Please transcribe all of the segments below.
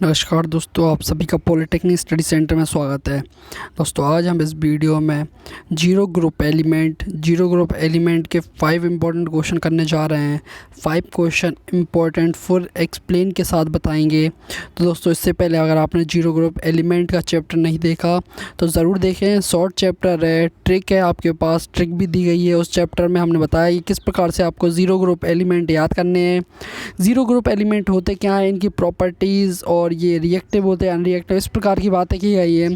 नमस्कार दोस्तों, आप सभी का पॉलिटेक्निक स्टडी सेंटर में स्वागत है। दोस्तों आज हम इस वीडियो में जीरो ग्रुप एलिमेंट के 5 इम्पॉर्टेंट क्वेश्चन करने जा रहे हैं। 5 क्वेश्चन इम्पॉर्टेंट फुल एक्सप्लेन के साथ बताएंगे। तो दोस्तों इससे पहले अगर आपने जीरो ग्रुप एलिमेंट का चैप्टर नहीं देखा तो ज़रूर देखें। शॉर्ट चैप्टर है, ट्रिक है, आपके पास ट्रिक भी दी गई है। उस चैप्टर में हमने बताया कि किस प्रकार से आपको ज़ीरो ग्रुप एलिमेंट याद करने हैं, ज़ीरो ग्रुप एलिमेंट होते क्या हैं, इनकी प्रॉपर्टीज़ और ये रिएक्टिव होते हैं अनरिएक्टिव, इस प्रकार की बातें की गई है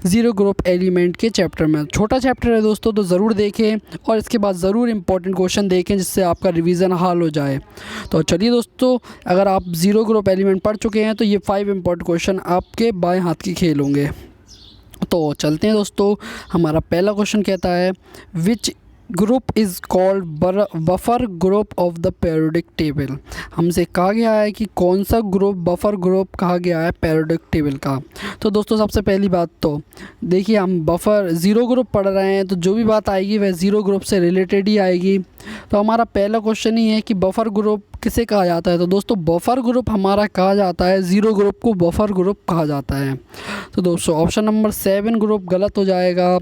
ज़ीरो ग्रुप एलिमेंट के चैप्टर में। छोटा चैप्टर है दोस्तों, तो ज़रूर देखें और इसके बाद ज़रूर इंपॉर्टेंट क्वेश्चन देखें जिससे आपका रिवीजन हाल हो जाए। तो चलिए दोस्तों, अगर आप ज़ीरो ग्रुप एलिमेंट पढ़ चुके हैं तो ये 5 इंपॉर्टेंट क्वेश्चन आपके बाएं हाथ की खेल होंगे। तो चलते हैं दोस्तों। हमारा पहला क्वेश्चन कहता है which group is called buffer group of the periodic table. हमसे कहा गया है कि कौन सा ग्रुप बफर ग्रुप कहा गया है पीरियोडिक टेबल का। तो दोस्तों सबसे पहली बात तो देखिए, हम बफर ज़ीरो ग्रुप पढ़ रहे हैं तो जो भी बात आएगी वह ज़ीरो ग्रुप से रिलेटेड ही आएगी। तो हमारा पहला क्वेश्चन ही है कि बफर ग्रुप किसे कहा जाता है। तो दोस्तों बफर ग्रुप हमारा कहा जाता है, ज़ीरो ग्रुप को बफर ग्रुप कहा जाता है। तो दोस्तों ऑप्शन नंबर 7 ग्रुप गलत हो जाएगा,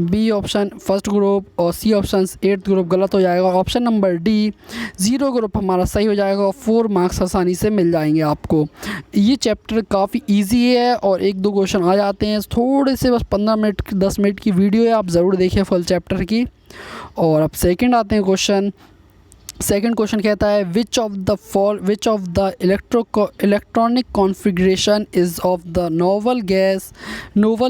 बी ऑप्शन फर्स्ट ग्रुप और सी ऑप्शन 8th ग्रुप गलत हो जाएगा। Option number D zero group हमारा सही हो जाएगा और 4 मार्क्स आसानी से मिल जाएंगे आपको। ये चैप्टर काफ़ी इजी है और 1-2 क्वेश्चन आ जाते हैं। थोड़े से बस 15 मिनट 10 मिनट की वीडियो है, आप ज़रूर देखें फुल चैप्टर की। और अब सेकंड आते हैं क्वेश्चन। सेकंड क्वेश्चन कहता है which of the electronic configuration is of the novel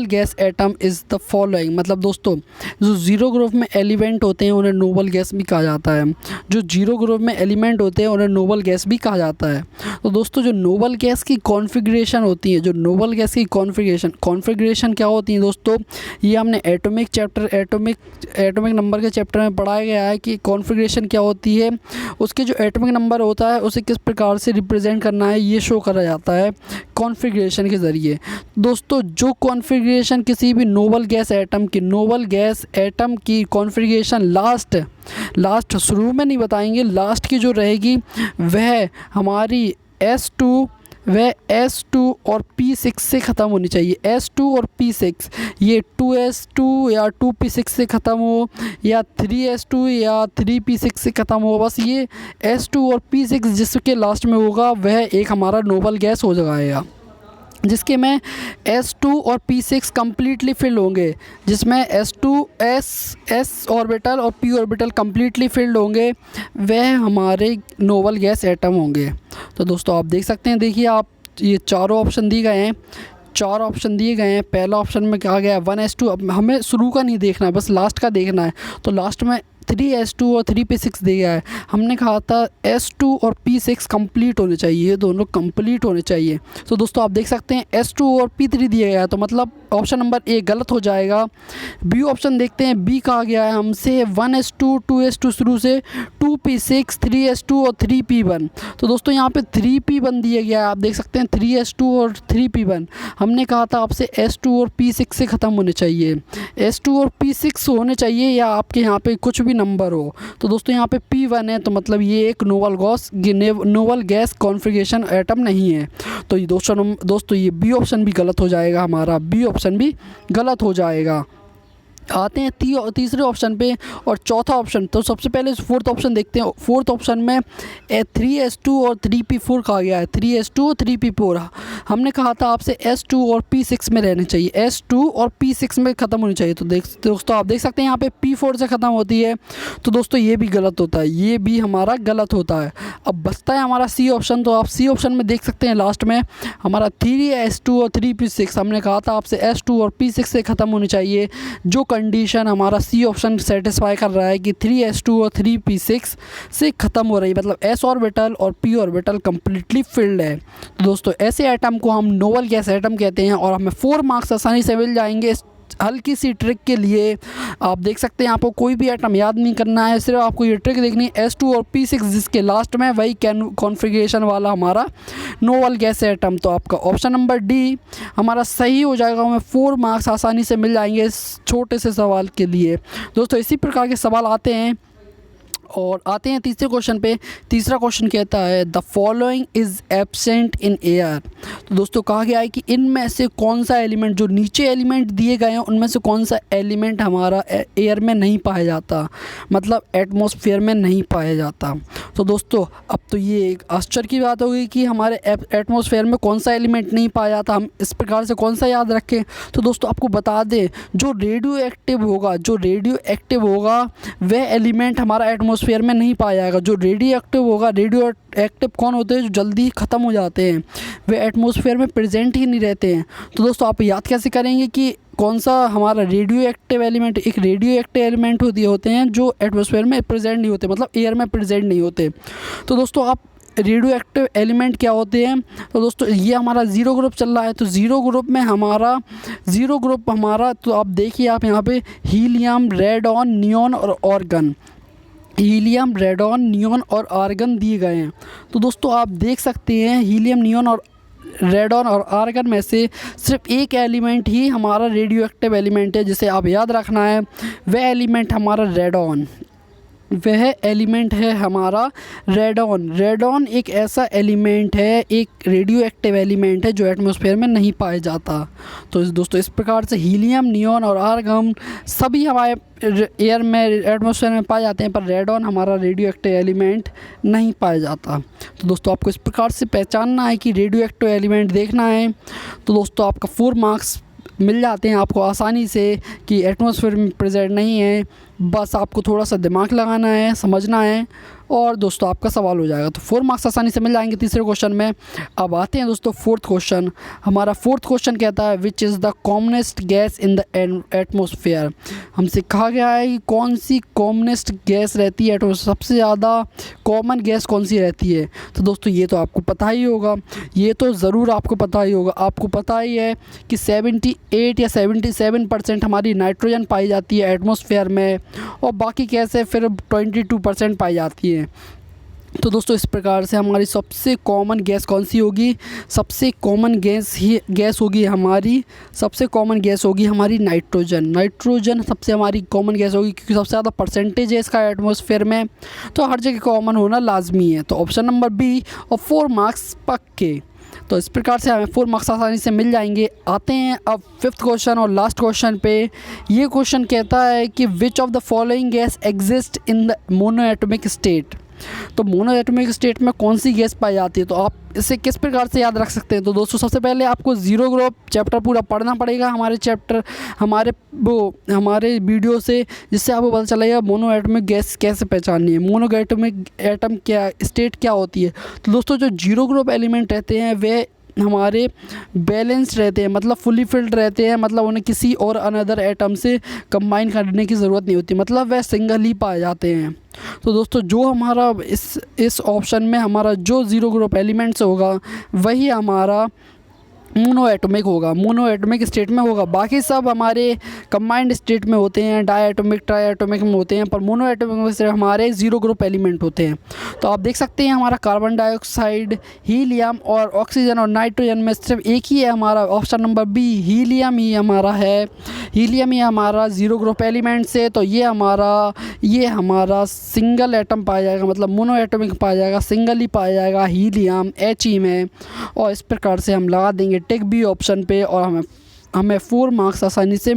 gas atom is the following. मतलब दोस्तों जो ज़ीरो ग्रुप में एलिमेंट होते हैं उन्हें नोवल गैस भी कहा जाता है, जो जीरो ग्रुप में एलिमेंट होते हैं उन्हें नोवल गैस भी कहा जाता है। तो दोस्तों जो नोवल गैस की कॉन्फ़िगरेशन होती है, जो नोवल गैस की कॉन्फ़िगरेशन क्या होती है दोस्तों, ये हमने एटॉमिक नंबर के चैप्टर में पढ़ाया गया है कि कॉन्फ़िगरेशन क्या होती है, उसके जो एटॉमिक नंबर होता है उसे किस प्रकार से रिप्रेजेंट करना है ये शो करा जाता है कॉन्फ़िगरेशन के ज़रिए। दोस्तों जो कॉन्फ़िगरेशन किसी भी नोवल गैस एटम की कॉन्फ़िगरेशन लास्ट शुरू में नहीं बताएंगे, लास्ट की जो रहेगी वह हमारी S2 और P6 से ख़त्म होनी चाहिए। S2 और P6 ये 2S2 या 2P6 से ख़त्म हो या 3S2 या 3P6 से ख़त्म हो, बस ये S2 और P6 जिसके लास्ट में होगा वह एक हमारा नोबल गैस हो जाएगा, जिसके में S2 और P6 कम्प्लीटली फिल होंगे, जिसमें S2 S ऑर्बिटल और P ऑर्बिटल कम्प्लीटली फिल्ड होंगे, वह हमारे नोबल गैस एटम होंगे। तो दोस्तों आप देख सकते हैं, देखिए आप ये चारों ऑप्शन दिए गए हैं। पहला ऑप्शन में कहा गया है 1S2। अब हमें शुरू का नहीं देखना है, बस लास्ट का देखना है। तो लास्ट में 3S2 और 3P6 दिया गया है। हमने कहा था S2 और P6 कंप्लीट होने चाहिए, ये दोनों कंप्लीट होने चाहिए। तो दोस्तों आप देख सकते हैं S2 और P3 दिया गया है, तो मतलब ऑप्शन नंबर ए गलत हो जाएगा। बी ऑप्शन देखते हैं, बी कहा गया है हमसे 1S2 2S2 शुरू से 2P6 3S2 और 3P1। तो दोस्तों यहाँ पे 3P1 दिया गया है, आप देख सकते हैं 3S2 और 3P1। हमने कहा था आपसे S2 और P6 से ख़त्म होने चाहिए, S2 और P6 होने चाहिए या आपके यहाँ पे कुछ भी नंबर हो। तो दोस्तों यहाँ पे P1 है, तो मतलब ये एक नोवल गैस कॉन्फ़िगरेशन एटम नहीं है। तो ये दोस्तों ये बी ऑप्शन भी गलत हो जाएगा, हमारा बी ऑप्शन भी गलत हो जाएगा। आते हैं तीसरे ऑप्शन पे और चौथा ऑप्शन। तो सबसे पहले फोर्थ ऑप्शन देखते हैं। फोर्थ ऑप्शन में 3S2 और 3P4 कहा गया है, 3S2 और 3P4। हमने कहा था आपसे S2 और P6 में रहने चाहिए, S2 और P6 में ख़त्म होनी चाहिए। तो दोस्तों आप देख सकते हैं यहाँ पे P4 से ख़त्म होती है, तो दोस्तों ये भी गलत होता है, ये भी हमारा गलत होता है। अब बचता है हमारा सी ऑप्शन। तो आप सी ऑप्शन में देख सकते हैं लास्ट में हमारा 3S2 और 3P6। हमने कहा था आपसे S2 और P6 से ख़त्म होनी चाहिए, जो कंडीशन हमारा सी ऑप्शन सेटिस्फाई कर रहा है कि 3S2 और 3P6 से ख़त्म हो रही है, मतलब S ऑर्बिटल और P ऑर्बिटल कम्प्लीटली फिल्ड है। तो दोस्तों ऐसे एटम को हम नोवल गैस एटम कहते हैं और हमें 4 मार्क्स आसानी से मिल जाएंगे। हल्की सी ट्रिक के लिए आप देख सकते हैं, आपको कोई भी एटम याद नहीं करना है, सिर्फ आपको ये ट्रिक देखनी है S2 और P6 जिसके लास्ट में वही कॉन्फ़िगरेशन वाला हमारा नोवल गैस एटम। तो आपका ऑप्शन नंबर डी हमारा सही हो जाएगा, हमें 4 मार्क्स आसानी से मिल जाएंगे इस छोटे से सवाल के लिए। दोस्तों इसी प्रकार के सवाल आते हैं और आते हैं तीसरे क्वेश्चन पे। तीसरा क्वेश्चन कहता है the following is absent in air. तो दोस्तों कहा गया है कि इनमें से कौन सा एलिमेंट, जो नीचे एलिमेंट दिए गए हैं उनमें से कौन सा एलिमेंट हमारा एयर में नहीं पाया जाता, मतलब एटमॉस्फेयर में नहीं पाया जाता। तो दोस्तों अब तो ये एक आश्चर्य की बात होगी कि हमारे एटमॉस्फेयर में कौन सा एलिमेंट नहीं पाया जाता, हम इस प्रकार से कौन सा याद रखें। तो दोस्तों आपको बता दें, जो रेडियो एक्टिव होगा वह एलिमेंट हमारा एटमॉस्फेयर में नहीं पाया जाएगा। जो रेडियो एक्टिव कौन होते हैं, जो जल्दी ख़त्म हो जाते हैं, वे एटमॉस्फेयर में प्रेजेंट ही नहीं रहते हैं। तो दोस्तों आप याद कैसे करेंगे कि कौन सा हमारा रेडियो एक्टिव एलिमेंट होते हैं जो एटमॉस्फेयर में प्रेजेंट नहीं होते, मतलब एयर में प्रेजेंट नहीं होते। तो दोस्तों आप रेडियो एक्टिव एलिमेंट क्या होते हैं। तो दोस्तों ये हमारा ज़ीरो ग्रुप चल रहा है, तो ज़ीरो ग्रुप हमारा तो आप देखिए, आप यहाँ पे हीलियम, रेडॉन, नियॉन और आर्गन, हीलियम, रेडॉन, नियॉन और आर्गन दिए गए हैं। तो दोस्तों आप देख सकते हैं हीलियम, नियॉन और रेडॉन और आर्गन में से सिर्फ एक एलिमेंट ही हमारा रेडियो एक्टिव एलिमेंट है, जिसे आप याद रखना है। वह एलिमेंट हमारा रेडॉन, वह एलिमेंट है हमारा रेडॉन। रेडॉन एक ऐसा एलिमेंट है, एक रेडियो एक्टिव एलिमेंट है जो एटमॉस्फेयर में नहीं पाया जाता। तो दोस्तों इस प्रकार से हीलियम, नियॉन और आर्गन सभी हमारे एयर में, एटमॉस्फेयर में पाए जाते हैं, पर रेडॉन हमारा रेडियो एक्टिव एलिमेंट नहीं पाया जाता। तो दोस्तों आपको इस प्रकार से पहचानना है कि रेडियो एक्टिव एलिमेंट देखना है। तो दोस्तों आपका 4 मार्क्स मिल जाते हैं आपको आसानी से कि एटमॉस्फेयर में प्रेजेंट नहीं है। बस आपको थोड़ा सा दिमाग लगाना है, समझना है, और दोस्तों आपका सवाल हो जाएगा। तो 4 मार्क्स आसानी से मिल जाएंगे तीसरे क्वेश्चन में। अब आते हैं दोस्तों फोर्थ क्वेश्चन। हमारा फोर्थ क्वेश्चन कहता है which is the commonest gas in the atmosphere. हमसे कहा गया है कि कौन सी कॉमनेस्ट गैस रहती है, सबसे ज़्यादा कॉमन गैस कौन सी रहती है। तो दोस्तों ये तो आपको पता ही होगा, ये तो ज़रूर आपको पता ही होगा। आपको पता ही है कि 78 या 77% हमारी नाइट्रोजन पाई जाती है एटमॉस्फेयर में, और बाकी गैसें फिर 22% पाई जाती हैं। तो दोस्तों इस प्रकार से हमारी सबसे कॉमन गैस कौन सी होगी, सबसे कॉमन गैस होगी हमारी नाइट्रोजन। नाइट्रोजन सबसे हमारी कॉमन गैस होगी, क्योंकि सबसे ज़्यादा परसेंटेज है इसका एटमॉस्फेयर में, तो हर जगह कॉमन होना लाजमी है। तो ऑप्शन नंबर बी और 4 मार्क्स पक्के। तो इस प्रकार से हमें 4 मार्क्स आसानी से मिल जाएंगे। आते हैं अब 5th क्वेश्चन और लास्ट क्वेश्चन पे। ये क्वेश्चन कहता है कि which of the following gas exist in the monoatomic state. तो मोनोएटॉमिक स्टेट में कौन सी गैस पाई जाती है, तो आप इसे किस प्रकार से याद रख सकते हैं। तो दोस्तों सबसे पहले आपको ज़ीरो ग्रुप चैप्टर पूरा पढ़ना पड़ेगा, हमारे वीडियो से, जिससे आपको पता चलेगा मोनोएटॉमिक गैस कैसे पहचाननी है, मोनोएटॉमिक एटम क्या स्टेट क्या होती है। तो दोस्तों जो जीरो ग्रुप एलिमेंट रहते हैं वे हमारे बैलेंस्ड रहते हैं, मतलब फुली फिल्ड रहते हैं, मतलब उन्हें किसी और अनदर एटम से कंबाइन करने की ज़रूरत नहीं होती, मतलब वह सिंगल ही पाए जाते हैं। तो दोस्तों जो हमारा इस ऑप्शन में हमारा जो ज़ीरो ग्रुप एलिमेंट्स होगा वही हमारा मोनोएटॉमिक होगा, मोनोएटॉमिक स्टेट में होगा। बाकी सब हमारे कंबाइंड स्टेट में होते हैं, डायएटॉमिक, ट्राइएटॉमिक में होते हैं, पर मोनोएटॉमिक में से हमारे ज़ीरो ग्रुप एलिमेंट होते हैं। तो आप देख सकते हैं हमारा कार्बन डाइऑक्साइड, हीलियम और ऑक्सीजन और नाइट्रोजन में सिर्फ एक ही है हमारा, ऑप्शन नंबर बी हीलियम ही हमारा है। हीलियम ही हमारा ज़ीरो ग्रुप एलिमेंट से, तो ये हमारा सिंगल एटम पाया जाएगा, मतलब मोनोएटॉमिक पाया जाएगा, सिंगल ही पाया जाएगा हीलियम He में। और इस प्रकार से हम लगा देंगे टिक बी ऑप्शन पे, और हमें 4 मार्क्स आसानी से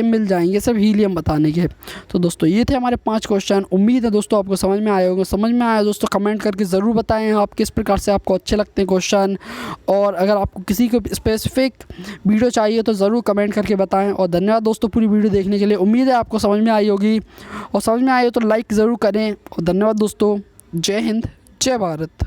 मिल जाएंगे, सिर्फ हीलियम बताने के। तो दोस्तों ये थे हमारे 5 क्वेश्चन। उम्मीद है दोस्तों आपको समझ में आए होंगे। समझ में आया दोस्तों कमेंट करके ज़रूर बताएं आप किस प्रकार से आपको अच्छे लगते हैं क्वेश्चन, और अगर आपको किसी को स्पेसिफिक वीडियो चाहिए तो ज़रूर कमेंट करके बताएँ। और धन्यवाद दोस्तों पूरी वीडियो देखने के लिए। उम्मीद है आपको समझ में आई होगी, और समझ में आई हो तो लाइक ज़रूर करें। और धन्यवाद दोस्तों। जय हिंद, जय भारत।